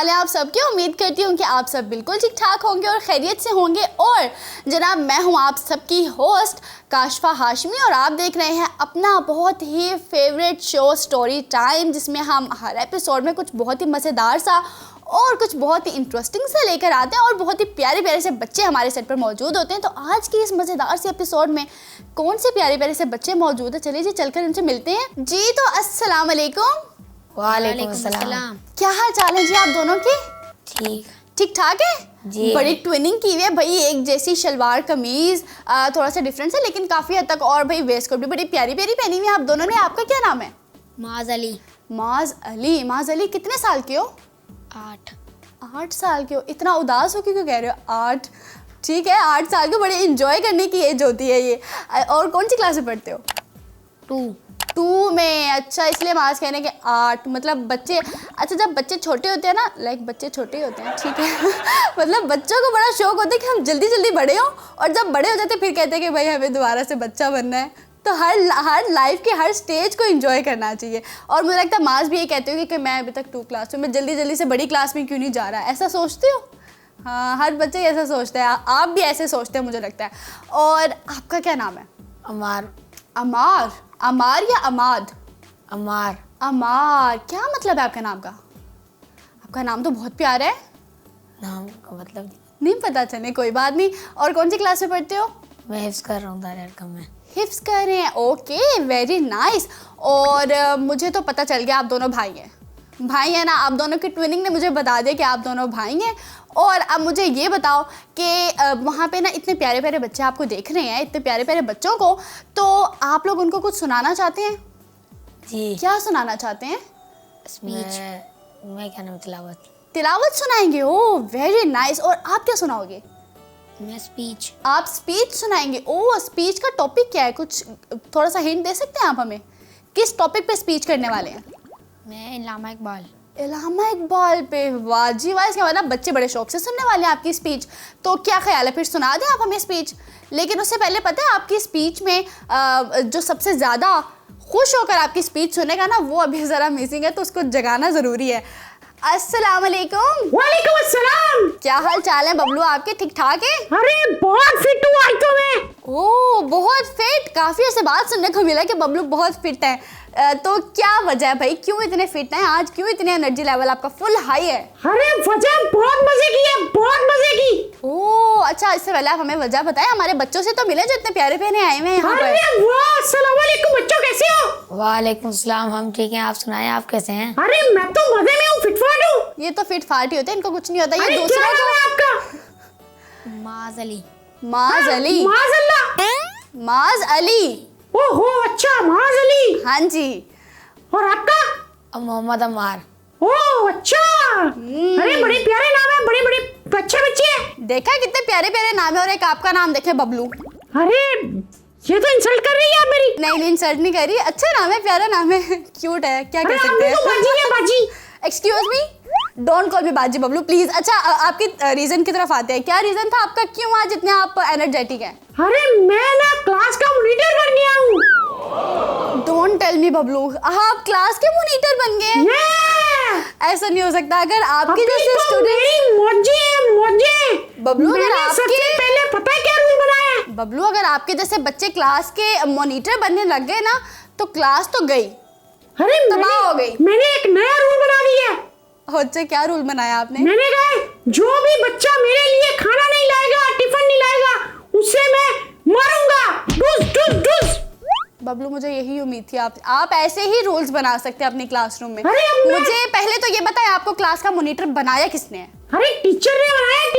हाल है आप सबके। उम्मीद करती हूँ कि आप सब बिल्कुल ठीक ठाक होंगे और खैरियत से होंगे। और जनाब मैं हूँ आप सबकी होस्ट काशफा हाशमी और आप देख रहे हैं अपना बहुत ही फेवरेट शो स्टोरी टाइम, जिसमें हम हर एपिसोड में कुछ बहुत ही मज़ेदार सा और कुछ बहुत ही इंटरेस्टिंग से लेकर आते हैं और बहुत ही प्यारे प्यारे से बच्चे हमारे सेट पर मौजूद होते हैं। तो आज की इस मज़ेदार से एपिसोड में कौन से प्यारे प्यारे से बच्चे मौजूद हैं, चलिए जी चलकर उनसे मिलते हैं जी। तो अस्सलाम वालेकुम। वालेकुम सलाम। क्या हाल चाल है जी आप दोनों के? ठीक ठाक है जी। बड़ी ट्विनिंग की हुई है भाई, एक जैसी शलवार कमीज, थोड़ा सा डिफरेंस है लेकिन काफ़ी हद तक, और भाई वेस्ट कोट भी बड़ी प्यारी प्यारी पहनी हुई है आप दोनों ने। आपका क्या नाम है? माज अली। माज अली। माज अली कितने साल के हो? 8 साल के हो। इतना उदास हो क्यों कह रहे हो? 8 ठीक है, 8 साल के बड़े इंजॉय करने की एज होती है ये। और कौन सी क्लास में पढ़ते हो? 2 में। अच्छा, इसलिए माज कहने के 8 मतलब बच्चे। अच्छा, जब बच्चे छोटे होते हैं ना, लाइक बच्चे छोटे होते हैं ठीक है मतलब बच्चों को बड़ा शौक होता है कि हम जल्दी जल्दी बड़े हों, और जब बड़े हो जाते हैं फिर कहते हैं कि भाई हमें दोबारा से बच्चा बनना है। तो हर लाइफ के हर स्टेज को एंजॉय करना चाहिए। और मुझे लगता है माज भी ये कहते हो कि मैं अभी तक 2 क्लास में, मैं जल्दी जल्दी से बड़ी क्लास में क्यों नहीं जा रहा, ऐसा सोचते हो? हाँ, हर बच्चे ऐसा सोचते हैं, आप भी ऐसे सोचते हैं मुझे लगता है। और आपका क्या नाम है? अमार। अमार। अमार या अमाद? अमार। अमार। क्या मतलब है आपके नाम का? आपका नाम तो बहुत प्यारा है। नाम का मतलब नहीं पता, चले कोई बात नहीं। और कौन सी क्लास में पढ़ते हो? मैं हिफ्स कर रहा हूँ दायरा में। हिफ्स कर रहे हैं, ओके वेरी नाइस। और मुझे तो पता चल गया आप दोनों भाई हैं ना। आप दोनों की ट्विनिंग ने मुझे बता दिया कि आप दोनों भाई हैं। और अब मुझे ये बताओ कि वहाँ पे ना इतने प्यारे प्यारे बच्चे आपको देख रहे हैं, इतने प्यारे प्यारे बच्चों को, तो आप लोग उनको कुछ सुनाना चाहते हैं? जी। क्या सुनाना चाहते हैं? स्पीच। मैं क्या नाम तिलावत सुनाएंगे? ओ वेरी नाइस। और आप क्या सुनाओगे? मैं स्पीच। आप स्पीच सुनाएंगे? ओ, स्पीच का टॉपिक क्या है? कुछ थोड़ा सा हिंट दे सकते हैं आप हमें? किस टॉपिक पे स्पीच करने वाले हैं? मैं इल्लामा इकबाल। इल्लामा इकबाल पे? वाह जी वाह, इसका मतलब बच्चे बड़े शौक से सुनने वाले हैं आपकी स्पीच। तो क्या ख्याल है, फिर सुना दें आप हमें स्पीच? लेकिन उससे पहले पता है आपकी स्पीच में जो सबसे ज़्यादा खुश होकर आपकी स्पीच सुनेगा ना, वो अभी ज़रा मिसिंग है, तो उसको जगाना ज़रूरी है। अस्सलाम वालेकुम। वालेकुम अस्सलाम। क्या हाल चाल है बबलू आपके? ठीक ठाक है? अरे बहुत फिट हूँ आज तो मैं। ओह बहुत फिट। काफ़ी ऐसे बात सुनने को मिला कि बबलू बहुत फिट है। तो क्या वजह है भाई, क्यों इतने फिट हैं आज? क्यों इतने एनर्जी लेवल आपका फुल हाई है? अरे वजह बहुत मजे की है, बहुत मजे की। ओह अच्छा, इससे पहले आप हमें वजह बताएं। हमारे बच्चों से तो मिले जो इतने प्यारे प्यारे आए हुए हैं यहाँ पर। अरे वाह, अस्सलाम वालेकुम बच्चों, कैसे हो? वालेकुम सलाम, हम ठीक हैं, आप सुनाएं आप कैसे हैं? अरे मैं तो मजे में हूँ, फिटफाट हूँ। ये तो फिट फाट ही होते हैं, इनको कुछ नहीं होता। ये अरे दूसरा क्या नाम है आपका? माज अली। माज अली। माज़अल्लाह। माज अली। ओहो अच्छा, माज अली। हाँ जी। और आपका? मोहम्मद अमार। ओह अच्छा। अरे बड़े प्यारे नाम है, बड़े बड़े अच्छे बच्चे हैं। देखा कितने प्यारे प्यारे नाम है। और एक आपका नाम देखे, बबलू। अरे ये तो इंसल्ट कर रही है आप मेरी। नहीं इंसल्ट नहीं कर रही, अच्छा नाम है, प्यारा नाम है, क्यूट है, क्या कह सकते हैं। बाजी है बाजी। एक्सक्यूज मी, डोंट कॉल मी बाजी बबलू प्लीज। अच्छा आपकी रीजन की तरफ आते हैं। क्या रीजन था आपका, क्यों आज इतने आप एनर्जेटिक हैं? अरे मैं ना क्लास का मॉनिटर बन गया हूँ। डोंट टेल मी बबलू, आप क्लास के मॉनिटर बन गए? ऐसा नहीं हो सकता। अगर आपके जैसे स्टूडेंट मौजे बबलू, अगर आपके पहले पता है क्या रूल बनाया है? बबलू अगर आपके जैसे बच्चे क्लास के मॉनिटर बनने लग गए ना, तो क्लास तो गई, अरे तबाह हो गई। मैंने एक नया रूल बना दिया है। अच्छा क्या रूल बनाया आपने? मैंने कहा जो भी बच्चा मेरे लिए खाना नहीं लाएगा, टिफिन नहीं लाएगा, उससे मैं मारूंगा। डुस डुस डुस। बबलू मुझे यही उम्मीद थी आप ऐसे ही रूल्स बना सकते हैं अपनी क्लासरूम में। मुझे पहले तो ये बताएं, आपको क्लास का मॉनिटर बनाया किसने है? अरे टीचर ने बनाया,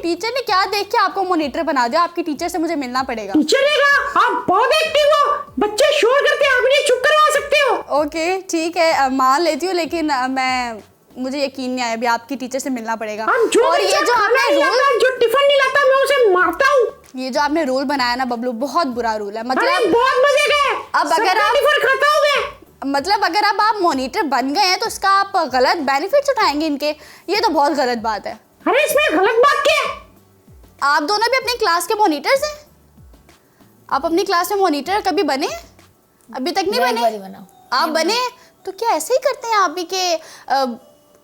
टीचर ने क्या देख के आपको मॉनिटर बना दिया? आपकी टीचर से मुझे मिलना पड़ेगा। टीचर ने कहा आप बहुत एक्टिव हो, बच्चे शोर करते हैं, आप इन्हें चुप करवा सकते हो। ओके ठीक है, मान लेती हूँ, लेकिन मुझे यकीन नहीं आया, अभी आपकी टीचर से मिलना पड़ेगा। और ये जो आपने रूल, जो टिफिन नहीं लाता मैं उसे मारता हूँ। ये जो आपने रूल बनाया ना बबलू, बहुत बुरा रूल है। मतलब बहुत मजे का है। अब अगर आप टिफिन खाता होगे, मतलब अगर अब आप मॉनिटर बन गए हैं तो इसका आप गलत बेनिफिट्स उठाएंगे इनके, ये तो बहुत गलत बात है। अरे इसमें गलत बात क्या है? आप दोनों भी अपनी क्लास के मॉनिटर्स हैं? आप अपनी क्लास में मॉनिटर कभी बने? अभी तक नहीं बने? आप बने तो क्या ऐसे ही करते हैं आप भी कि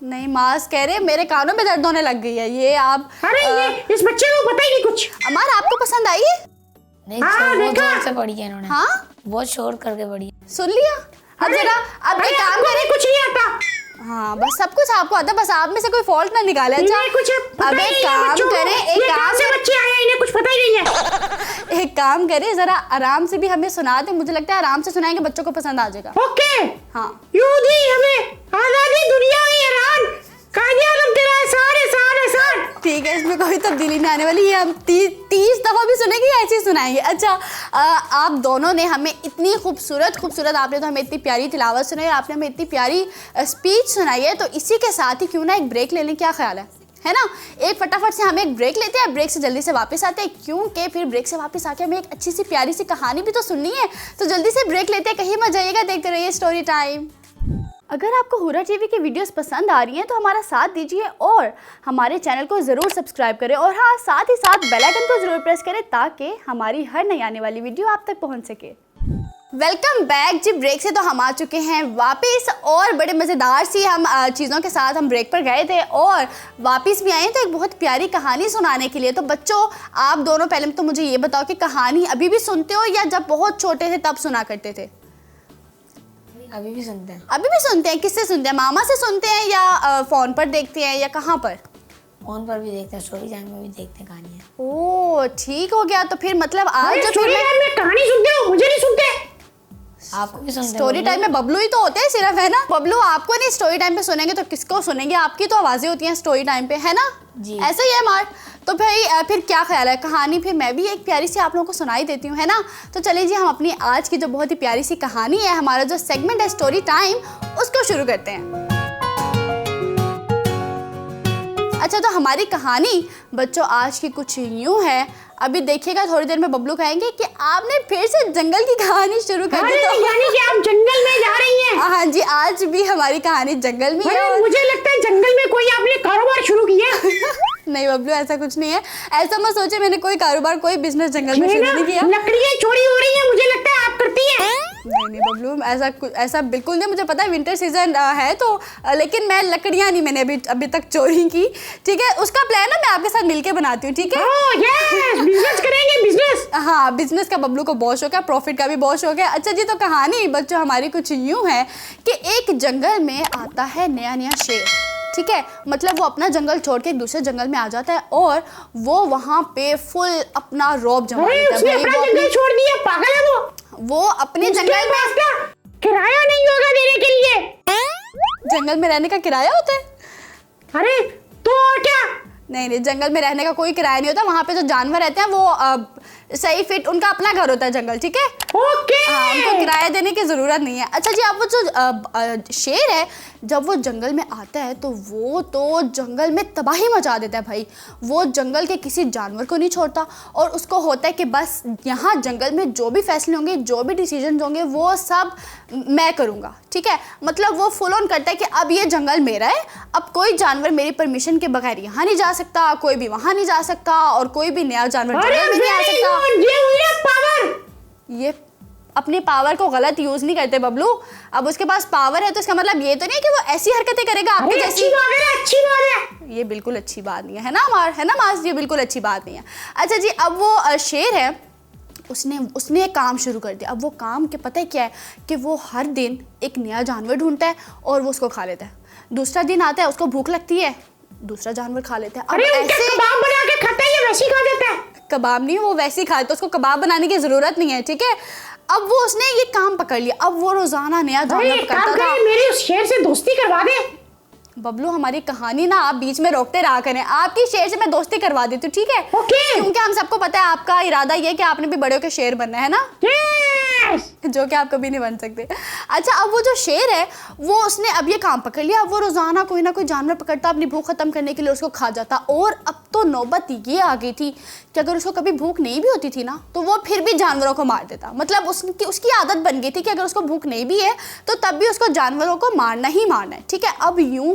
नहीं मास कह रहे मेरे कानों में दर्द होने लग गई है। ये आप अरे ये इस बच्चे को पता ही नहीं कुछ। अमार आपको पसंद आई है? नहीं बहुत जोर से पढ़ी है इन्होंने। हाँ बहुत शोर करके पढ़ी है। सुन लिया। अब जरा अब एक काम करें। कुछ नहीं आता। हाँ बस सब कुछ आपको आता, बस आप में से कोई फॉल्ट ना निकाले। अच्छा कुछ अब एक काम करें, एक काम से बच्चे आए हैं, इन्हें कुछ पता ही नहीं है। एक काम करें, जरा आराम से भी हमें सुना दे। मुझे लगता है आराम से सुनाएंगे बच्चों को पसंद आ जाएगा। ओके। हाँ यूं दी हमें आजादी दुनिया में हैरान, कादिया हम तेरा सारे सारे सारे। ठीक है, इसमें कोई तब्दीली नहीं आने वाली। ये हम 30 दफ़ा भी सुनेंगे या ऐसे ही सुनाएंगे। अच्छा आप दोनों ने हमें इतनी खूबसूरत आपने तो हमें इतनी प्यारी तिलावत सुनाई, आपने हमें इतनी प्यारी स्पीच सुनाई है, तो इसी के साथ ही क्यों ना एक ब्रेक ले लें, क्या ख्याल है ना? एक फटाफट से हम एक ब्रेक लेते हैं, ब्रेक से जल्दी से वापस आते हैं, क्योंकि फिर ब्रेक से वापस आके हमें एक अच्छी सी प्यारी सी कहानी भी तो सुननी है। तो जल्दी से ब्रेक लेते हैं, कहीं मत जाइएगा, देखते रहिए स्टोरी टाइम। अगर आपको हुरा टीवी की वीडियोस पसंद आ रही हैं तो हमारा साथ दीजिए और हमारे चैनल को ज़रूर सब्सक्राइब करें, और हाँ साथ ही साथ बेल आइकन को ज़रूर प्रेस करें ताकि हमारी हर नई आने वाली वीडियो आप तक पहुंच सके। वेलकम बैक जी। ब्रेक से तो हम आ चुके हैं वापस, और बड़े मज़ेदार सी हम चीज़ों के साथ हम ब्रेक पर गए थे और वापस भी आए तो एक बहुत प्यारी कहानी सुनाने के लिए। तो बच्चों आप दोनों पहले तो मुझे ये बताओ कि कहानी अभी भी सुनते हो या जब बहुत छोटे थे तब सुना करते थे? अभी भी सुनते हैं। अभी भी सुनते हैं? किससे सुनते हैं? मामा से सुनते हैं या फ़ोन पर देखते हैं या कहाँ पर? फोन पर भी देखते हैं, स्टोरी टाइम में भी देखते हैं कहानियाँ। ओह ठीक हो गया। तो फिर मतलब आज जो स्टोरी टाइम में कहानी सुनते हो, मुझे नहीं सुनते। आपको भी सुनते हैं? स्टोरी टाइम में बबलू ही तो होते हैं सिर्फ, है ना? बबलू आपको नहीं स्टोरी टाइम पे सुनेंगे तो किसको सुनेंगे? आपकी तो आवाज़ें होती हैं स्टोरी टाइम पे, है ना जी। ऐसा ही है मार। तो भाई फिर क्या ख्याल है कहानी? फिर मैं भी एक प्यारी सी आप लोगों को सुनाई देती हूँ, है ना? तो चलिए जी हम अपनी आज की जो बहुत ही प्यारी सी कहानी है, हमारा जो सेगमेंट है स्टोरी टाइम, उसको शुरू करते हैं। अच्छा तो हमारी कहानी बच्चों आज की कुछ यूँ है। अभी देखिएगा थोड़ी देर में बबलू कहेंगे कि आपने फिर से जंगल की कहानी शुरू कर दी। तो यानी कि आप जंगल में जा रही हैं? हाँ जी, आज भी हमारी कहानी जंगल में है। अरे मुझे लगता है जंगल में कोई आपने कारोबार शुरू किया। नहीं बबलू ऐसा कुछ नहीं है, ऐसा मत सोचे, मैंने कोई कारोबार कोई बिजनेस जंगल में शुरू नहीं किया। लकड़ियाँ चोरी हो रही हैं, मुझे लगता है आप करती हैं। नहीं बबलू ऐसा बिल्कुल नहीं। मुझे पता है विंटर सीजन है तो, लेकिन मैं लकड़ियाँ नहीं मैंने अभी तक चोरी की। ठीक है, उसका प्लान ना मैं आपके साथ मिलके बनाती हूँ, ठीक है? बिजनेस करेंगे, बिजनेस। हाँ बिजनेस का बबलू को बहुत शौक है, प्रॉफिट का भी बहुत शौक है। अच्छा जी तो कहानी बच्चों हमारी कुछ यूँ है कि एक जंगल में आता है नया शेर। ठीक है, मतलब वो अपना जंगल छोड़ के एक दूसरे जंगल में आ जाता है और वो वहाँ पे फुल अपना रौब जमा लेता है। उसने अपना जंगल छोड़ दिया, पागल है वो अपने जंगल में किराया नहीं होगा देने के लिए। जंगल में रहने का किराया होता है? अरे तो और क्या? नहीं जंगल में रहने का कोई किराया नहीं होता। वहाँ पे जो जानवर रहते हैं वो सही फिट उनका अपना घर होता है जंगल, ठीक है? ओके। हाँ उनको किराया देने की ज़रूरत नहीं है। अच्छा जी अब वो जो शेर है जब वो जंगल में आता है तो वो तो जंगल में तबाही मचा देता है भाई। वो जंगल के किसी जानवर को नहीं छोड़ता और उसको होता है कि बस यहाँ जंगल में जो भी फैसले होंगे, जो भी डिसीजन होंगे वो सब मैं करूँगा, ठीक है? मतलब वो फुल ऑन करता है कि अब ये जंगल मेरा है, अब कोई जानवर मेरी परमिशन के बगैर यहाँ नहीं जा सकता, कोई भी वहाँ नहीं जा सकता और कोई भी नया जानवर जंगल में नहीं आ सकता। ये अपने पावर को गलत यूज नहीं करते बबलू। अब उसके पास पावर है तो इसका मतलब ये तो नहीं कि वो ऐसी हरकतें करेगा आपके जैसी। अच्छी बात है। ये बिल्कुल अच्छी बात नहीं है ना मास, ये बिल्कुल अच्छी बात नहीं है। अच्छा जी अब वो शेर है, उसने एक काम शुरू कर दिया। अब वो काम के पता है क्या है कि वो हर दिन एक नया जानवर ढूंढता है और वो उसको खा लेता है। दूसरा दिन आता है उसको भूख लगती है, दूसरा जानवर खा लेता है। अब ऐसे कबाब बना के खाता है या वैसे ही खा देता है? कबाब नहीं, वो वैसे ही खाए तो उसको कबाब बनाने की जरूरत नहीं है, ठीक है? अब वो उसने ये काम पकड़ लिया, अब वो रोजाना नया जानवर पकड़ता था। मेरी उस शेर से दोस्ती करवा दे। बबलू हमारी कहानी ना आप बीच में रोकते रहा करें, आपकी शेर से मैं दोस्ती करवा देती हूँ, ठीक है? क्योंकि हम सबको पता है आपका इरादा ये कि आपने भी बड़े होकर शेर बनना है ना, जो कि आप कभी नहीं बन सकते। अच्छा अब वो जो शेर है वो उसने अब ये काम पकड़ लिया, अब वो रोजाना कोई ना कोई जानवर पकड़ता, अपनी भूख खत्म करने के लिए उसको खा जाता। और अब तो नौबत ये आ गई थी कि अगर उसको कभी भूख नहीं भी होती थी ना तो वो फिर भी जानवरों को मार देता। मतलब उसकी आदत बन गई थी कि अगर उसको भूख नहीं भी है तो तब भी उसको जानवरों को मारना ही मारना है, ठीक है? अब यूं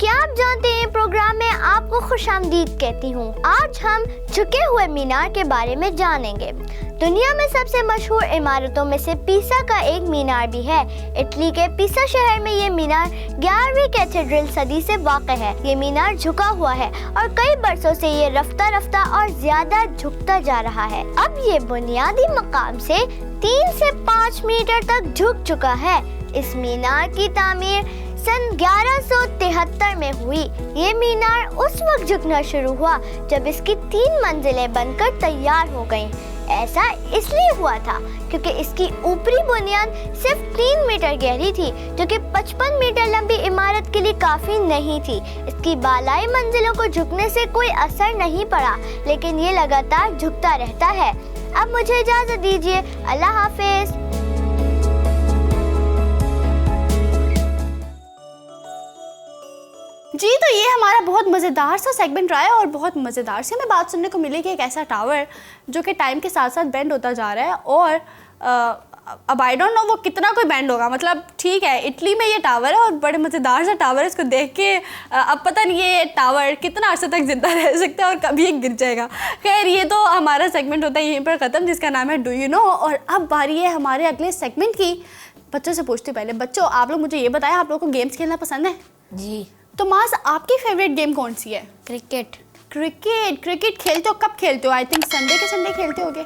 क्या आप जानते हैं प्रोग्राम में आपको खुशामदीद कहती हूँ। आज हम झुके हुए मीनार के बारे में जानेंगे। दुनिया में सबसे मशहूर इमारतों में से पीसा का एक मीनार भी है। इटली के पीसा शहर में ये मीनार 11वीं कैथेड्रल सदी से वाक़ है। ये मीनार झुका हुआ है और कई बरसों से ये रफ्ता रफ्ता और ज्यादा झुकता जा रहा है। अब ये बुनियादी मकाम से 3 से 5 मीटर तक झुक चुका है। इस मीनार की तामीर सन 1173 में हुई। ये मीनार उस वक्त झुकना शुरू हुआ जब इसकी 3 मंजिलें बनकर तैयार हो गईं। ऐसा इसलिए हुआ था क्योंकि इसकी ऊपरी बुनियाद सिर्फ 3 मीटर गहरी थी, जो कि 55 मीटर लंबी इमारत के लिए काफी नहीं थी। इसकी बालाई मंजिलों को झुकने से कोई असर नहीं पड़ा, लेकिन ये लगातार झुकता रहता है। अब मुझे इजाजत दीजिए, अल्लाह हाफिज। जी, तो ये हमारा बहुत मज़ेदार सा सेगमेंट रहा है और बहुत मज़ेदार से हमें बात सुनने को मिली कि एक ऐसा टावर जो कि टाइम के साथ साथ बेंड होता जा रहा है और अब आई डोंट नो वो कितना कोई बेंड होगा। मतलब ठीक है, इटली में ये टावर है और बड़े मज़ेदार सा टावर है। इसको देख के अब पता नहीं ये टावर कितना अर्से तक ज़िंदा रह सकता है और कभी ये गिर जाएगा। खैर, ये तो हमारा सेगमेंट होता है यहीं पर ख़त्म, जिसका नाम है डू यू नो। और अब बारी है हमारे अगले सेगमेंट की। बच्चों से पूछती पहले, बच्चों आप लोग मुझे ये बताएं, आप लोगों को गेम्स खेलना पसंद है? जी। तो मास, आपकी फेवरेट गेम कौन सी है? क्रिकेट। क्रिकेट खेलते हो? कब खेलते हो? आई थिंक संडे के संडे खेलते होगे,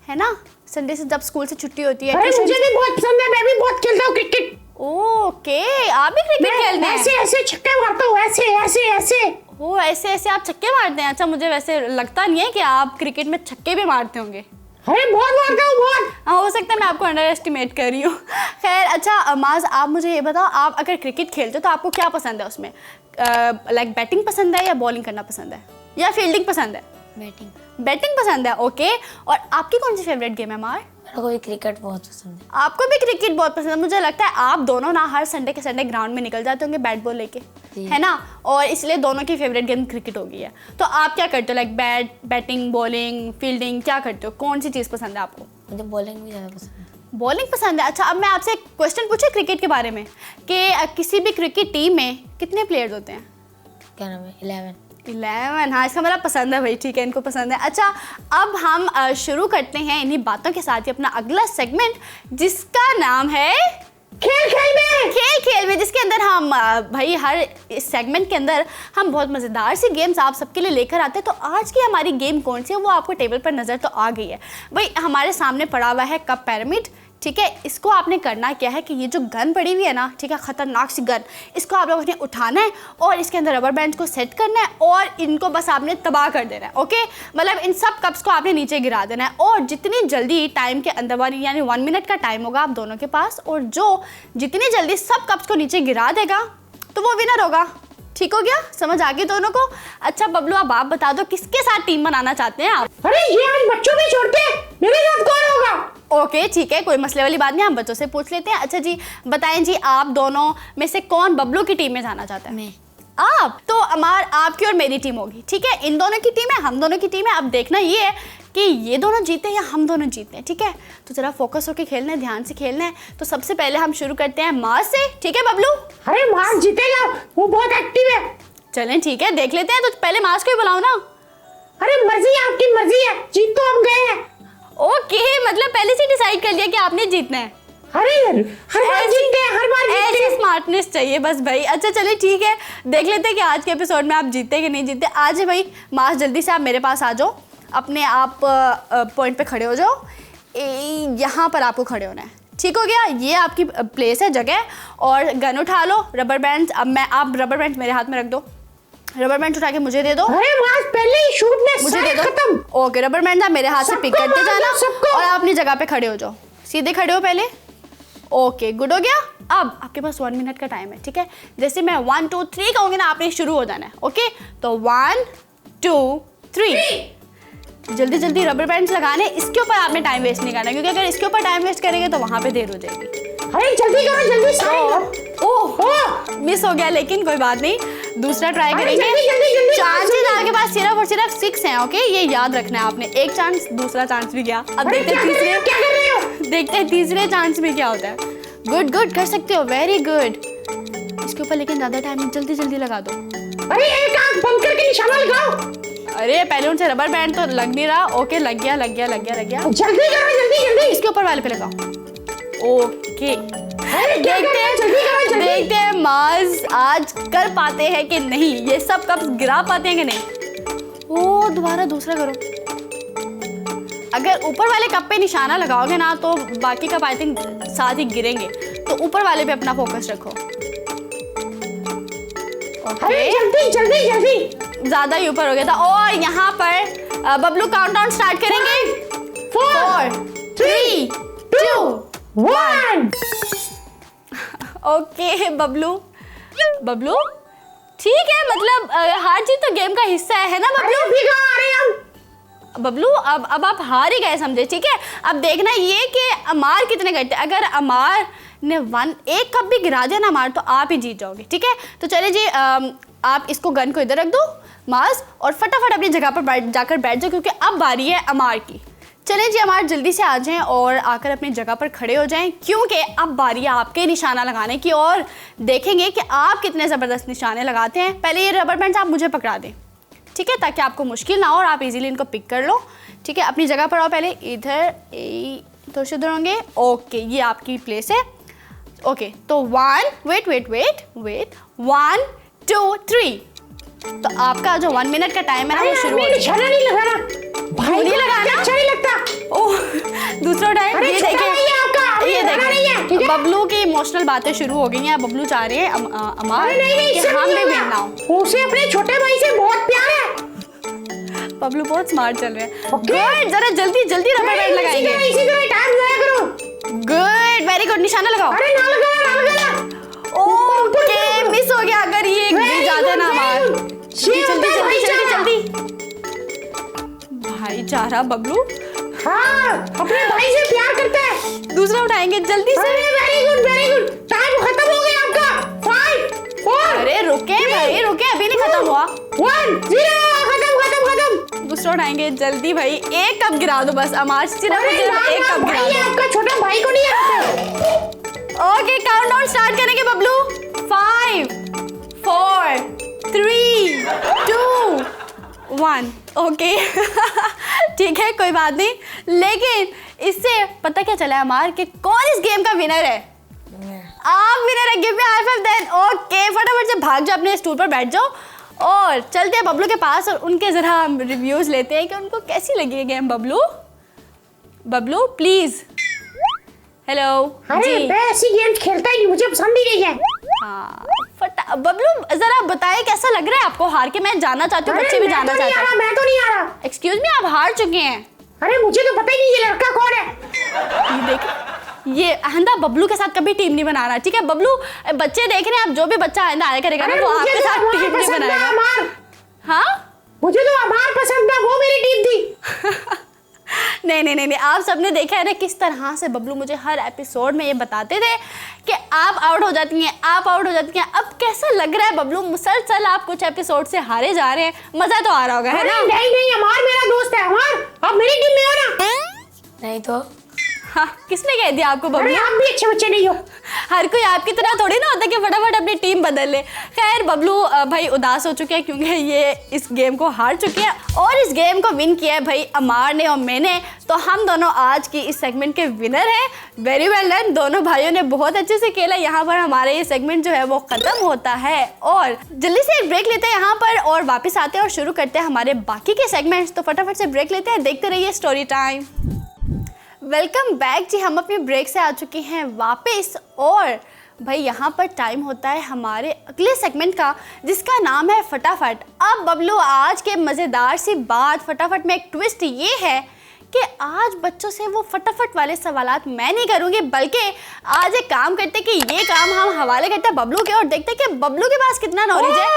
है ना? संडे से जब स्कूल से छुट्टी होती है। अरे मुझे भी बहुत पसंद है, मैं भी बहुत खेलता हूँ क्रिकेट। ओके, आप भी क्रिकेट खेलते हैं? ऐसे ऐसे छक्के मारता हूँ, ऐसे ऐसे ऐसे। ओ, ऐसे ऐसे आप छक्के मारते हैं? अच्छा, मुझे वैसे लगता नहीं है कि आप क्रिकेट में छक्के भी मारते होंगे। अरे बहुत मारता हूँ, बहुत। हाँ, हो सकता है मैं आपको अंडर एस्टिमेट कर रही हूँ। खैर, अच्छा माज, आप मुझे ये बताओ, आप अगर क्रिकेट खेलते हो तो आपको क्या पसंद है उसमें? लाइक बैटिंग पसंद है या बॉलिंग करना पसंद है या फील्डिंग पसंद है? बैटिंग पसंद है। ओके, और आपकी कौन सी फेवरेट गेम है मार? मेरे को भी क्रिकेट बहुत पसंद है। आपको भी क्रिकेट बहुत पसंद है? मुझे लगता है आप दोनों ना हर संडे के संडे ग्राउंड में निकल जाते होंगे बैट बॉल लेके, है ना? और इसलिए दोनों की फेवरेट गेम क्रिकेट हो गई है। तो आप क्या करते हो? लाइक बैटिंग, बॉलिंग, फील्डिंग, क्या करते हो? कौन सी चीज़ पसंद है आपको? मुझे बॉलिंग भी ज़्यादा पसंद है। बॉलिंग पसंद है। अच्छा, अब मैं आपसे एक क्वेश्चन पूछूं क्रिकेट के बारे में कि किसी भी क्रिकेट टीम में कितने प्लेयर्स होते हैं? क्या नाम है? 11। हाँ, इसका मतलब पसंद है भाई, ठीक है, इनको पसंद है। अच्छा, अब हम शुरू करते हैं इन्हीं बातों के साथ ही अपना अगला सेगमेंट, जिसका नाम है खेल में, जिसके अंदर हम भाई हर इस सेगमेंट के अंदर हम बहुत मज़ेदार सी गेम्स आप सबके लिए लेकर आते हैं। तो आज की हमारी गेम कौन सी है वो आपको टेबल पर नज़र तो आ गई है। भाई हमारे सामने पड़ा हुआ है कप पिरामिड, ठीक है। इसको आपने करना क्या है कि ये जो गन पड़ी हुई है ना, ठीक है, ख़तरनाक सी गन, इसको आप लोगों ने उठाना है और इसके अंदर रबर बैंड को सेट करना है और इनको बस आपने तबाह कर देना है। ओके, मतलब इन सब कप्स को आपने नीचे गिरा देना है और जितनी जल्दी टाइम के अंदर, यानी 1 मिनट का टाइम होगा आप दोनों के पास, और जो जितनी जल्दी सब कप्स को नीचे गिरा देगा तो वो विनर होगा। ठीक हो गया? समझ आ गई दोनों को? अच्छा बबलू, अब आप बता दो किसके साथ टीम बनाना चाहते हैं आप? अरे ये आज बच्चों में छोड़ते हैं, मेरे साथ कौन होगा? ओके, ठीक है, कोई मसले वाली बात नहीं, हम बच्चों से पूछ लेते हैं। अच्छा जी, बताएं जी, आप दोनों में से कौन बबलू की टीम में जाना चाहता है? मैं। आप? तो आपकी और मेरी टीम होगी, ठीक है। इन दोनों की टीम है, हम दोनों की टीम है। अब देखना ये है कि ये दोनों जीते या हम दोनों जीते हैं, ठीक है। तो जरा फोकस होकर खेलना है, ध्यान से खेलना है। तो सबसे पहले हम शुरू करते हैं मार्स से, ठीक है बबलू? अरे मार्स जीतेगा, वो बहुत एक्टिव है। चलें, ठीक है, देख लेते हैं। तो पहले मार्स को ही बुलाओ ना। अरे मर्जी है, आपकी मर्जी है, जीत तो हम गए हैं। ओके, मतलब पहले से डिसाइड कर लिया कि आपने जीतना है? अरे हर बार जीतते हैं, हर बार जीतते हैं। ऐसी स्मार्टनेस चाहिए बस भाई। अच्छा चलिए ठीक है, देख लेते हैं कि आज के एपिसोड में आप जीतते कि नहीं जीतते। आज है भाई मार्स, जल्दी से आप मेरे पास आ जाओ, अपने आप पॉइंट पे खड़े हो जाओ। यहाँ पर आपको खड़े होना है, ठीक हो गया? ये आपकी प्लेस है, जगह। और गन उठा लो, रबर बैंड, अब आप रबर बैंड मेरे हाथ में रख दो, रबर बैंड उठा के मुझे दे दो। अरे मार्स, पहले ही शूट में मुझे दे दो। खत्म। ओके, रबर बैंड आप मेरे हाथ से पिक करते जाना सबको। और आप अपनी जगह पे खड़े हो जाओ, सीधे खड़े हो पहले। ओके, गुड हो गया। अब आपके पास 1 मिनट का टाइम है, ठीक है। जैसे मैं 1 2 3 कहूँगी ना, आपने शुरू हो जाना है। ओके, तो 1 2 3। जल्दी जल्दी रबर बैंड्स लगाने, इसके ऊपर आपने टाइम वेस्ट नहीं करना, क्योंकि अगर इसके ऊपर टाइम वेस्ट करेंगे तो वहाँ पे देर हो जाएगी। अरे जल्दी करो, जल्दी साइन। ओह, मिस हो गया, लेकिन कोई बात नहीं, दूसरा ट्राई करेंगे। जल्दी, चांसेस आपके पास सिर्फ और सिर्फ 6 हैं। ओके, ये याद रखना है आपने। एक चांस, दूसरा चांस भी गया। अब देखते हैं तीसरे, क्या कर रहे हो? देखते हैं तीसरे चांस में क्या होता है। गुड गुड, कर सकते हो, वेरी गुड। इसके ऊपर लेकिन ज्यादा टाइम नहीं, जल्दी जल्दी लगा दो। अरे एक आंख बंद करके निशाना लगाओ। अरे पहले उनसे रबर बैंड तो लग नहीं रहा। ओके लग गया लग गया लग गया लग गया। जल्दी करो जल्दी जल्दी। इसके ऊपर वाले पे लगाओ। ओके देखते हैं माज आज कर पाते हैं कि नहीं, ये सब कप गिरा पाते हैं कि नहीं। ओ दोबारा दूसरा करो। अगर ऊपर वाले कप पे निशाना लगाओगे ना तो बाकी कप आई थिंक साथ ही गिरेंगे, तो ऊपर वाले पे अपना फोकस रखो। अरे जल्दी जल्दी जल्दी। ज्यादा ही ऊपर हो गया था। और यहाँ पर बबलू काउंटडाउन स्टार्ट करेंगे। 4 3 2 1। ओके बबलू बबलू ठीक है, मतलब हार जीत तो गेम का हिस्सा है ना बबलू। बबलू अब आप हार ही गए समझे, ठीक है। अब देखना ये कि अमार कितने करते हैं। अगर अमार ने एक कप भी गिरा दिया ना अमार, तो आप ही जीत जाओगे, ठीक है। तो चले जी, आप इसको गन को इधर रख दो मास, और फटाफट अपनी जगह पर जाकर बैठ जाओ, क्योंकि अब बारी है अमार की। चले जी अमार जल्दी से आ जाएं और आकर अपनी जगह पर खड़े हो जाएं, क्योंकि अब बारी है आपके निशाना लगाने की, और देखेंगे कि आप कितने ज़बरदस्त निशाने लगाते हैं। पहले ये रबर बैंड आप मुझे पकड़ा दें, ठीक है, ताकि आपको मुश्किल ना हो और आप इजीली इनको पिक कर लो, ठीक है। अपनी जगह पर आओ, पहले इधर थोड़े से उधर होंगे। ओके ये आपकी प्लेस है। ओके तो 1 वेट 1 2 3। तो आपका जो 1 मिनट का टाइम है ना वो शुरू हो निशाना नहीं लगाना भाई, नहीं लगाना, अच्छा नहीं लगता। ओह दूसरा टाइम। ये देखिए ये देखिए बबलू की इमोशनल बातें शुरू हो गई हैं। बबलू चाह रहे हैं अमार कि हम भी विन ना हो। उसे अपने छोटे भाई से बहुत प्यार है। बबलू बहुत स्मार्ट चल रहे हैं। गुड, जरा जल्दी जल्दी रबर बैंड लगाएंगे। इसी तरह टाइम जाया करो। गुड वेरी गुड, निशाना लगाओ। अरे ना लगाना। ओके मिस हो गया। अगर ये गिर जाते ना अमार। जल्दी जल्दी जल्दी जल्दी जल्दी। भाईचारा बबलू हाँ अपने भाई से प्यार करता है। दूसरा उठाएंगे जल्दी से। वेरी गुड टाइम खत्म हो गया आपका। 5 4। अरे रुके भाई रुके, अभी नहीं खत्म हुआ। 1 0 खत्म। दूसरा उठाएंगे जल्दी भाई। एक कप गिरा दो बस अमार, सिर्फ एक कप गिरा दो। आपका छोटा भाई को नहीं आता। ओके काउंटडाउन स्टार्ट करेंगे बबलू। 5 4 3 2 1। ओके ठीक है कोई बात नहीं, लेकिन इससे पता क्या चला है अमार कि कौन इस गेम का विनर है। आप विनर है। Give me high five then. Okay फटाफट से भाग जाओ, अपने स्टूल पर बैठ जाओ और चलते हैं बबलू के पास और उनके जरा हम रिव्यूज लेते हैं कि उनको कैसी लगी है गेम। बबलू प्लीज। हेलो अरे मैं ऐसी गेम्स खेलता ही नहीं, मुझे पसंद ही नहीं है। हाँ बबलू जरा बताइए कैसा लग रहा है आपको हार के। मैं जानना चाहती हूँ, बच्चे भी जानना चाहते हैं। मैं तो नहीं आ रहा। एक्सक्यूज मी, आप हार चुके हैं। अरे मुझे तो पता ही नहीं ये लड़का कौन है। ये देख, ये आइंदा बबलू के साथ कभी टीम नहीं बनाना, ठीक है। बबलू बच्चे देख रहे हैं, आप जो भी बच्चा आइंदा आया करेगा ना वो आपके साथ टीम नहीं बनाएगा। हाँ मुझे तो अमार पसंद है, वो मेरी टीम थी। नहीं आप सबने देखा है ना किस तरह से बबलू मुझे हर एपिसोड में ये बताते थे कि आप आउट हो जाती हैं, आप आउट हो जाती हैं। अब कैसा लग रहा है बबलू, मुसलसल आप कुछ एपिसोड से हारे जा रहे हैं, मजा तो आ रहा होगा है ना। नहीं अमार मेरा दोस्त है। अमार आप मेरी टीम में हो ना। नहीं तो हाँ किसने कह दिया आपको बबलू? आप भी अच्छे बच्चे नहीं हो। हर कोई आपकी तरह थोड़ी ना होता कि फटाफट अपनी टीम बदल ले। खैर बबलू भाई उदास हो चुके हैं क्योंकि ये इस गेम को हार चुके हैं और इस गेम को विन किया है भाई अमार ने और मैंने। तो हम दोनों आज की इस सेगमेंट के विनर हैं। वेरी वेल डन, दोनों भाइयों ने बहुत अच्छे से खेला। यहाँ पर हमारे ये सेगमेंट जो है वो ख़त्म होता है और जल्दी से एक ब्रेक लेते हैं यहाँ पर और वापस आते हैं और शुरू करते हैं हमारे बाकी के सेगमेंट्स। तो फटाफट से ब्रेक लेते हैं, देखते रहिए स्टोरी टाइम। वेलकम बैक जी, हम अपने ब्रेक से आ चुके हैं वापस और भाई यहाँ पर टाइम होता है हमारे अगले सेगमेंट का जिसका नाम है फटाफट। अब बबलू आज के मज़ेदार सी बात फटाफट में एक ट्विस्ट ये है कि आज बच्चों से वो फटाफट वाले सवालात मैं नहीं करूँगी, बल्कि आज एक काम करते कि ये काम हम हवाले करते हैं बबलू के और देखते कि बबलू के पास कितना नॉलेज है।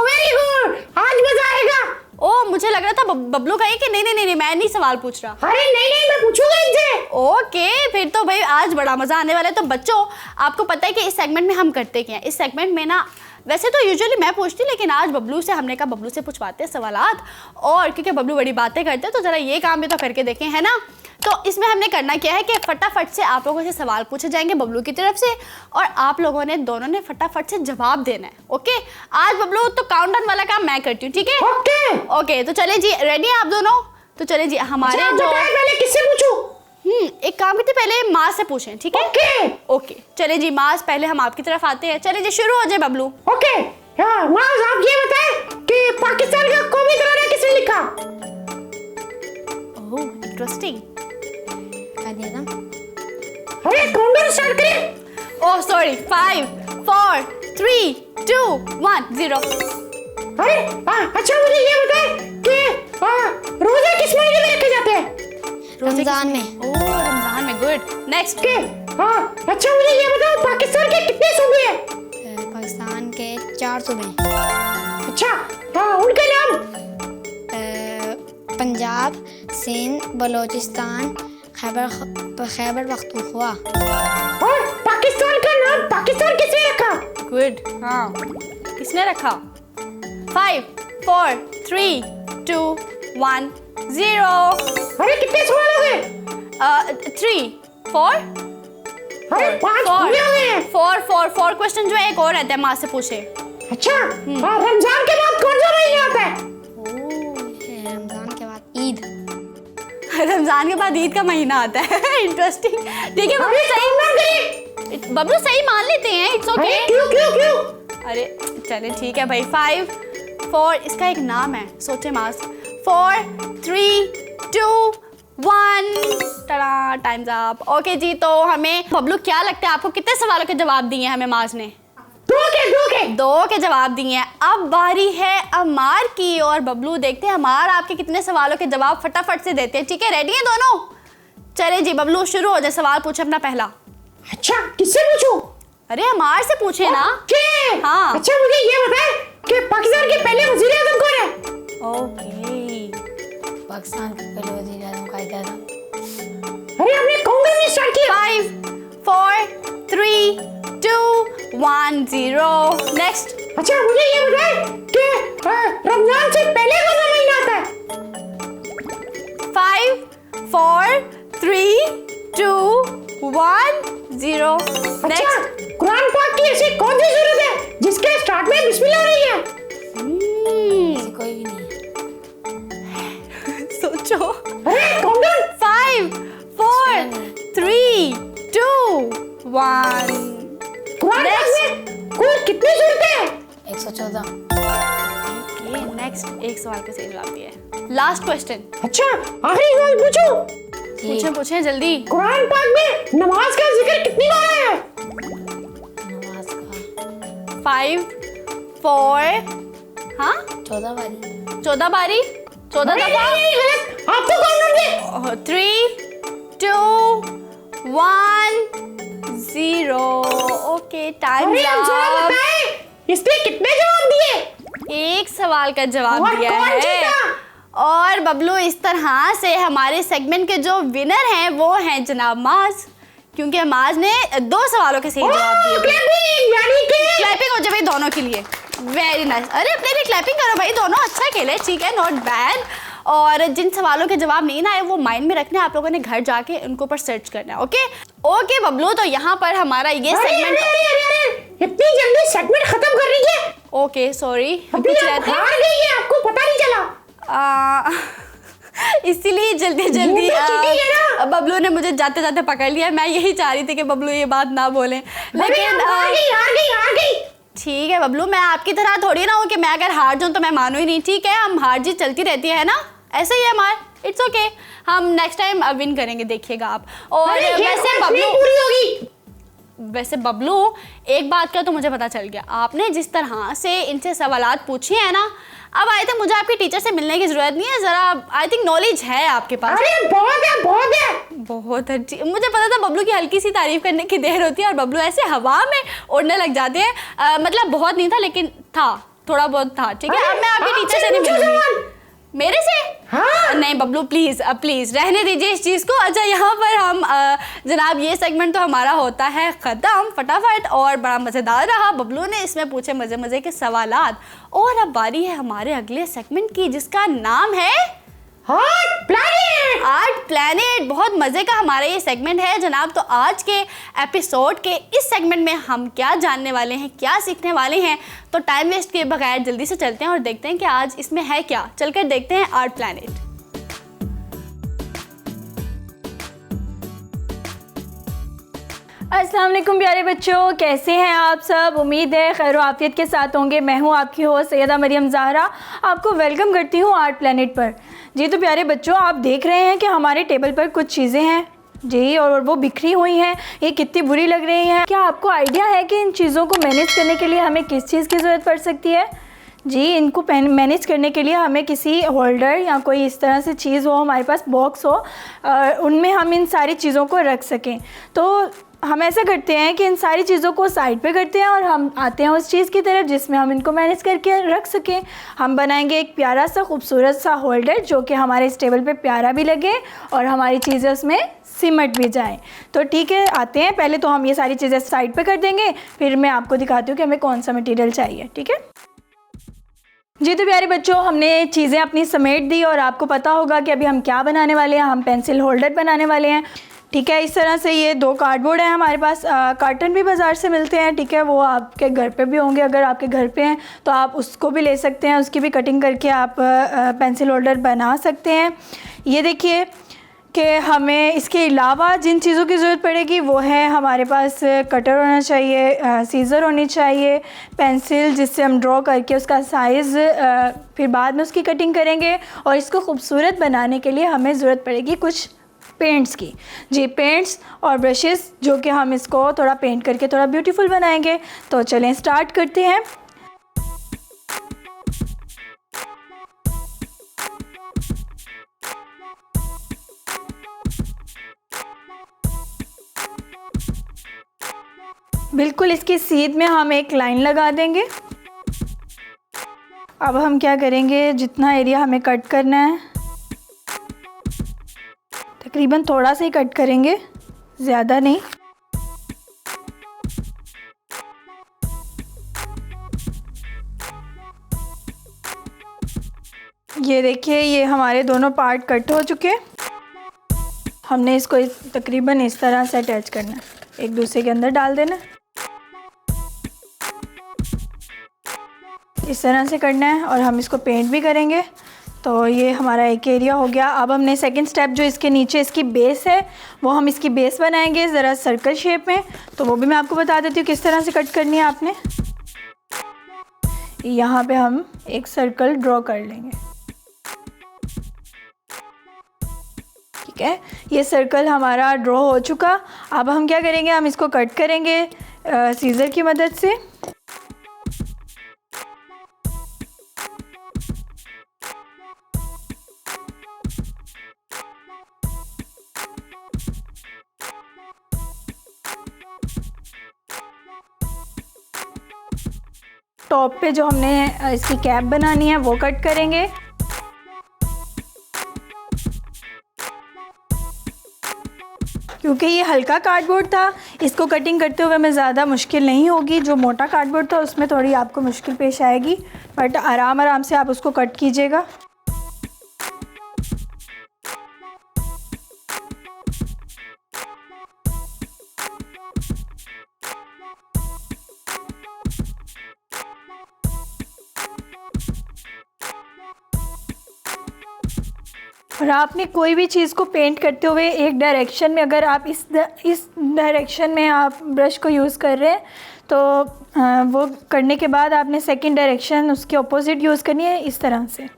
वेरी गुड, आज मजा आएगा। ओ मुझे लग रहा था बबलू का कि नहीं मैं नहीं सवाल पूछ रहा। अरे नहीं मैं पूछूंगा इनसे। ओके फिर तो भाई आज बड़ा मजा आने वाला है। तो बच्चों आपको पता है कि इस सेगमेंट में हम करते क्या हैं। इस सेगमेंट में ना वैसे तो यूजुअली मैं पूछती लेकिन आज बबलू से हमने कहा बबलू से पूछवाते हैं सवालात और क्योंकि बबलू बड़ी बातें करते हैं तो ज़रा ये काम भी तो करके देखें है ना। तो इसमें हमने करना क्या है कि फटाफट से आप लोगों से सवाल पूछे जाएंगे बबलू की तरफ से, और आप लोगों ने दोनों ने फटाफट से जवाब देना है। ओके, आज बबलू तो काउंटडाउन वाला काम मैं करती हूँ, ठीक है? ओके, तो चले जी, रेडी हैं आप दोनों? तो चले जी, हमारे जो पहले किससे पूछूं? एक काम करते पहले माँ से पूछें, ठीक है? ओके, चले जी माँ, पहले हम आपकी तरफ आते हैं। चले जी, शुरू हो जाए बबलू। ओके, माँ आप ये बताएं कि पाकिस्तान का कौमी तराना किसने लिखा? ओह, इंटरेस्टिंग। क्या दिया था? अरे काउंटडाउन स्टार्ट करें। Oh sorry, 5 4 3 2 1 0। अरे अच्छा, मुझे ये बताएं कि रोजे किस महीने में रखे जाते हैं? रमजान में। ओह, रमजान में, गुड। नेक्स्ट। अच्छा मुझे ये बताओ, पाकिस्तान के कितने सूबे हैं? पाकिस्तान के 4 सूबे। अच्छा, उनके नाम? पंजाब, सिंध, बलूचिस्तान, खैबर पख्तूनख्वा। और पाकिस्तान का नाम पाकिस्तान किसने रखा? गुड, हाँ, किसने रखा? 5 4 3 2 1 0। अरे कितने सवाल हो गए? 3 4 अरे 5 पूरे हो गए। 4 क्वेश्चन जो है एक और रहता है, माँ से पूछे। अच्छा, रमजान के बाद कौन सा महीना आता है? रमजान के बाद ईद। रमजान के बाद ईद का महीना आता है। इंटरेस्टिंग। ठीक है बबलू, सही मान लेते हैं, इट्स ओके। क्यों? अरे चले ठीक है भाई। 5 4, इसका एक नाम है, सोचे मास। 4 3 2 1, टाटा, टाइम्स अप। ओके जी, तो हमें बबलू क्या लगता है आपको कितने सवालों के जवाब दिए हैं हमें मास ने? 2 के जवाब दिए हैं। अब बारी है अमार की, और बबलू देखते हैं अमार आपके कितने सवालों के जवाब फटाफट से देते हैं। ठीक है, रेडी हैं दोनों? चले जी बबलू, शुरू हो जाए, सवाल पूछे अपना पहला। अच्छा, किससे पूछूं? अरे अमार से पूछे ना। हाँ। अच्छा मुझे ये बताएं कि पाकिस्तान के पहले वजीर आज़म कौन है? ओके, पाकिस्तान के पहले वज़ीर आज़म कायद आज़म। अरे हमने काउंटडाउन नहीं स्टार्ट किया। 5 4 3 2 1 0। नेक्स्ट। अच्छा मुझे ये बताएं कि रमजान से पहले कौन सा महीना आता है? 5 4 3 2 1 0। अच्छा, कुरान पाक की ऐसी कौन सी सूरत है जिसके स्टार्ट में बिस्मिल्लाह नहीं है? ऐसी कोई भी नहीं है। सोचो। अरे काउंटडाउन। 5 4 3 2 1। कुरान पाक में कुल कितनी सूरतें हैं? 114। Okay, next. एक सवाल का सही जवाब दिया है। Last question. अच्छा, आखिरी सवाल पूछूं? पूछें जल्दी। कुरान पाक में नमाज का जिक्र कितनी बार आया है? नमाज का 5 4, हाँ 14 बारी। 14 बारी, 14 दफा। गलत, आपको काउंटडाउन दे। 3 2 1 0। Okay, time up. इसने कितने जवाब दिए? एक सवाल का जवाब और दिया कौन है। जीता? और बबलू, इस तरह से हमारे सेगमेंट के जो विनर हैं वो हैं जनाब माज, क्योंकि माज ने 2 सवालों के सही जवाब दिए। क्लैपिंग हो जाए भाई दोनों के लिए। Very nice. अरे अपने लिए क्लैपिंग करो भाई, दोनों अच्छा खेले, ठीक है, नॉट बैड। और जिन सवालों के जवाब नहीं ना आए वो माइंड में रखने, आप लोगों ने घर जाके उनको पर सर्च करना है। ओके बबलू, तो यहाँ पर हमारा ये सेगमेंट। इतनी जल्दी सेगमेंट खत्म कर रही है? ओके सॉरी, हार कुछ रहते हैं गई है, आपको पता नहीं चला? इसीलिए जल्दी बबलू ने मुझे जाते जाते पकड़ लिया। मैं यही चाह रही थी कि बबलू ये बात ना बोले, लेकिन हार गई। ठीक है बबलू, मैं आपकी तरह थोड़ी ना हूँ कि मैं अगर हार जाऊँ तो मैं मानू ही नहीं। ठीक है, हम हार जीत चलती रहती है ना, ऐसे ही है हमार। इट्स ओके, हम नेक्स्ट टाइम विन करेंगे, देखिएगा आप। और वैसे बबलू एक बात का तो मुझे पता चल गया, आपने जिस तरह से इनसे सवालात पूछे हैं ना, अब आई थिंक मुझे आपके टीचर से मिलने की जरूरत नहीं है। जरा आई थिंक नॉलेज है आपके पास। अरे बहुत अच्छी। मुझे पता था बबलू की हल्की सी तारीफ करने की देर होती है और बबलू ऐसे हवा में उड़ने लग जाते हैं। मतलब बहुत नहीं था, लेकिन था, थोड़ा बहुत था। ठीक है, अब मैं आपके टीचर से नहीं मिलूंगी। मेरे से? हाँ? नहीं बबलू, प्लीज प्लीज रहने दीजिए इस चीज को। अच्छा, यहाँ पर हम जनाब ये सेगमेंट तो हमारा होता है खत्म फटाफट, और बड़ा मजेदार रहा। बबलू ने इसमें पूछे मजे मजे के सवालात, और अब बारी है हमारे अगले सेगमेंट की, जिसका नाम है आर्ट प्लैनेट। आर्ट प्लैनेट बहुत मज़े का हमारा ये सेगमेंट है जनाब। तो आज के एपिसोड के इस सेगमेंट में हम क्या जानने वाले हैं, क्या सीखने वाले हैं, तो टाइम वेस्ट किए बगैर जल्दी से चलते हैं और देखते हैं कि आज इसमें है क्या। चलकर देखते हैं आर्ट प्लैनेट। अस्सलाम वालेकुम प्यारे बच्चों, कैसे हैं आप सब? उम्मीद है खैर व आफियत के साथ होंगे। मैं हूं आपकी होस्ट सैयदा मरियम ज़हरा, आपको वेलकम करती हूं आर्ट प्लैनेट पर। जी तो प्यारे बच्चों, आप देख रहे हैं कि हमारे टेबल पर कुछ चीज़ें हैं जी, और वो बिखरी हुई हैं। ये कितनी बुरी लग रही हैं। क्या आपको आइडिया है कि इन चीज़ों को मैनेज करने के लिए हमें किस चीज़ की ज़रूरत पड़ सकती है? जी, इनको मैनेज करने के लिए हमें किसी होल्डर या कोई इस तरह से चीज़ हो, हमारे पास बॉक्स हो, उनमें हम इन सारी चीज़ों को रख सकें। तो हम ऐसा करते हैं कि इन सारी चीज़ों को साइड पे करते हैं और हम आते हैं उस चीज़ की तरफ जिसमें हम इनको मैनेज करके रख सकें। हम बनाएंगे एक प्यारा सा खूबसूरत सा होल्डर जो कि हमारे इस टेबल पे प्यारा भी लगे और हमारी चीज़ें उसमें सिमट भी जाएं। तो ठीक है, आते हैं। पहले तो हम ये सारी चीज़ें साइड पे कर देंगे, फिर मैं आपको दिखाती हूँ कि हमें कौन सा मटीरियल चाहिए। ठीक है जी। तो प्यारे बच्चों, हमने चीज़ें अपनी समेट दी और आपको पता होगा कि अभी हम क्या बनाने वाले हैं। हम पेंसिल होल्डर बनाने वाले हैं। ठीक है, इस तरह से ये 2 कार्डबोर्ड हैं हमारे पास। कार्टन भी बाज़ार से मिलते हैं। ठीक है, वो आपके घर पे भी होंगे। अगर आपके घर पे हैं तो आप उसको भी ले सकते हैं, उसकी भी कटिंग करके आप पेंसिल होल्डर बना सकते हैं। ये देखिए कि हमें इसके अलावा जिन चीज़ों की ज़रूरत पड़ेगी वो है हमारे पास कटर होना चाहिए, सीज़र होनी चाहिए, पेंसिल जिससे हम ड्रॉ करके उसका साइज़ फिर बाद में उसकी कटिंग करेंगे। और इसको खूबसूरत बनाने के लिए हमें ज़रूरत पड़ेगी कुछ पेंट्स की। जी, पेंट्स और ब्रशेस जो कि हम इसको थोड़ा पेंट करके थोड़ा ब्यूटीफुल बनाएंगे। तो चलें स्टार्ट करते हैं। बिल्कुल इसकी सीध में हम एक लाइन लगा देंगे। अब हम क्या करेंगे, जितना एरिया हमें कट करना है तकरीबन थोड़ा सा ही कट करेंगे, ज़्यादा नहीं। ये देखिए, ये हमारे दोनों पार्ट कट हो चुके। हमने इसको तकरीबन इस तरह से अटैच करना है, एक दूसरे के अंदर डाल देना, इस तरह से करना है। और हम इसको पेंट भी करेंगे। तो ये हमारा एक एरिया हो गया। अब हमने सेकंड स्टेप जो इसके नीचे इसकी बेस है वो हम इसकी बेस बनाएंगे ज़रा सर्कल शेप में। तो वो भी मैं आपको बता देती हूँ किस तरह से कट करनी है आपने। यहाँ पे हम एक सर्कल ड्रॉ कर लेंगे। ठीक है, ये सर्कल हमारा ड्रॉ हो चुका। अब हम क्या करेंगे, हम इसको कट करेंगे सीज़र की मदद से। टॉप पे जो हमने इसकी कैप बनानी है वो कट करेंगे। क्योंकि ये हल्का कार्डबोर्ड था, इसको कटिंग करते हुए हमें ज़्यादा मुश्किल नहीं होगी। जो मोटा कार्डबोर्ड था उसमें थोड़ी आपको मुश्किल पेश आएगी, बट आराम आराम से आप उसको कट कीजिएगा। और आपने कोई भी चीज़ को पेंट करते हुए एक डायरेक्शन में, अगर आप इस डायरेक्शन में आप ब्रश को यूज़ कर रहे हैं तो वो करने के बाद आपने सेकंड डायरेक्शन उसके ऑपोजिट यूज़ करनी है, इस तरह से।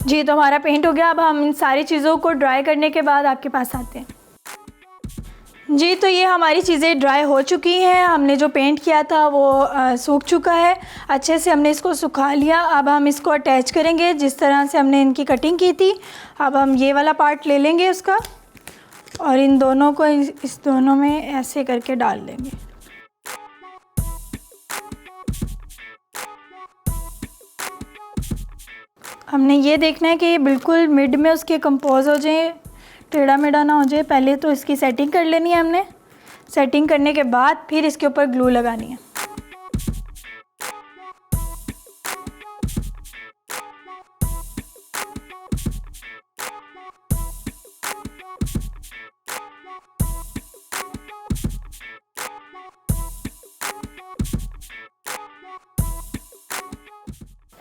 जी, तो हमारा पेंट हो गया। अब हम इन सारी चीज़ों को ड्राई करने के बाद आपके पास आते हैं। जी, तो ये हमारी चीज़ें ड्राई हो चुकी हैं। हमने जो पेंट किया था वो सूख चुका है अच्छे से, हमने इसको सुखा लिया। अब हम इसको अटैच करेंगे जिस तरह से हमने इनकी कटिंग की थी। अब हम ये वाला पार्ट ले लेंगे उसका और इन दोनों को इस दोनों में ऐसे करके डाल देंगे। हमने ये देखना है कि ये बिल्कुल मिड में उसके कंपोज हो जाए, टेढ़ा मेढ़ा ना हो जाए। पहले तो इसकी सेटिंग कर लेनी है हमने, सेटिंग करने के बाद फिर इसके ऊपर ग्लू लगानी है।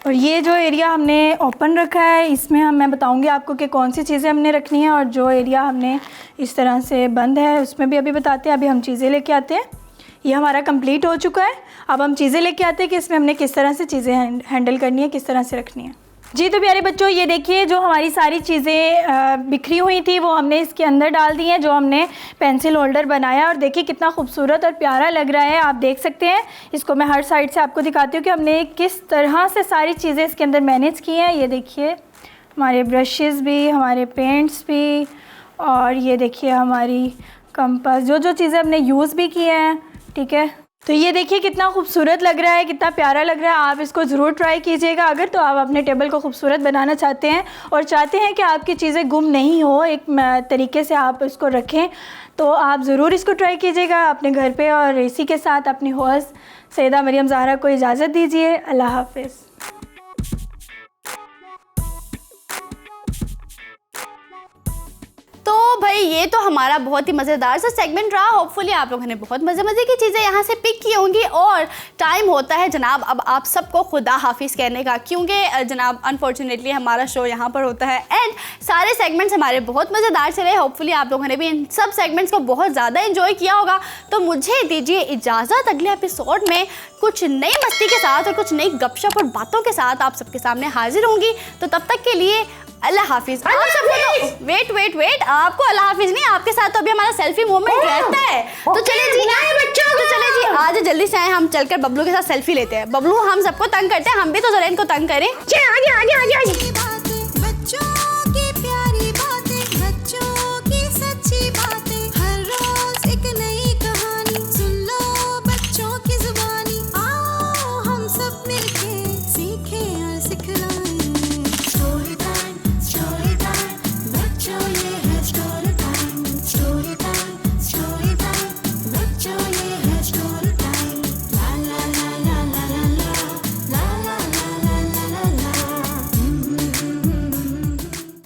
और ये जो एरिया हमने ओपन रखा है, इसमें मैं बताऊंगी आपको कि कौन सी चीज़ें हमने रखनी है, और जो एरिया हमने इस तरह से बंद है उसमें भी अभी बताते हैं। अभी हम चीज़ें लेके आते हैं। ये हमारा कंप्लीट हो चुका है। अब हम चीज़ें लेके आते हैं कि इसमें हमने किस तरह से चीज़ें हैंडल करनी है, किस तरह से रखनी है। जी तो प्यारे बच्चों, ये देखिए जो हमारी सारी चीज़ें बिखरी हुई थी वो हमने इसके अंदर डाल दी हैं, जो हमने पेंसिल होल्डर बनाया। और देखिए कितना खूबसूरत और प्यारा लग रहा है, आप देख सकते हैं। इसको मैं हर साइड से आपको दिखाती हूँ कि हमने किस तरह से सारी चीज़ें इसके अंदर मैनेज की हैं। ये देखिए हमारे ब्रशेज़ भी, हमारे पेंट्स भी, और ये देखिए हमारी कंपास, जो जो चीज़ें हमने यूज़ भी की हैं। ठीक है, तो ये देखिए कितना खूबसूरत लग रहा है, कितना प्यारा लग रहा है। आप इसको ज़रूर ट्राई कीजिएगा अगर तो आप अपने टेबल को खूबसूरत बनाना चाहते हैं और चाहते हैं कि आपकी चीज़ें गुम नहीं हो, एक तरीके से आप इसको रखें, तो आप ज़रूर इसको ट्राई कीजिएगा अपने घर पे। और इसी के साथ अपनी होस्ट सैयदा मरियम ज़हरा को इजाज़त दीजिए। अल्लाह हाफ़िज़। तो भाई ये तो हमारा बहुत ही मज़ेदार सा सेगमेंट रहा। होपफुली आप लोगों ने बहुत मज़े की चीज़ें यहाँ से पिक की होंगी। और टाइम होता है जनाब अब आप सबको खुदा हाफिज़ कहने का, क्योंकि जनाब अनफॉर्चुनेटली हमारा शो यहाँ पर होता है एंड सारे सेगमेंट्स हमारे बहुत मज़ेदार चले। होपफुली आप लोगों ने भी इन सब सेगमेंट्स को बहुत ज़्यादा इन्जॉय किया होगा। तो मुझे दीजिए इजाज़त, अगले एपिसोड में कुछ नई मस्ती के साथ और कुछ नई गपशप और बातों के साथ आप सबके सामने हाजिर होंगी। तो तब तक के लिए अल्लाह हाफिज़। आप सबको तो वेट आपको अल्लाह हाफिज़ नहीं, आपके साथ तो अभी हमारा सेल्फी मोमेंट रहता है। तो चले जी बच्चों, तो चले जी आज जल्दी से आए, हम चलकर बबलू के साथ सेल्फी लेते हैं। बबलू हम सबको तंग करते हैं, हम भी तो जरा इनको तंग करें। आजा आजा आजा आजा।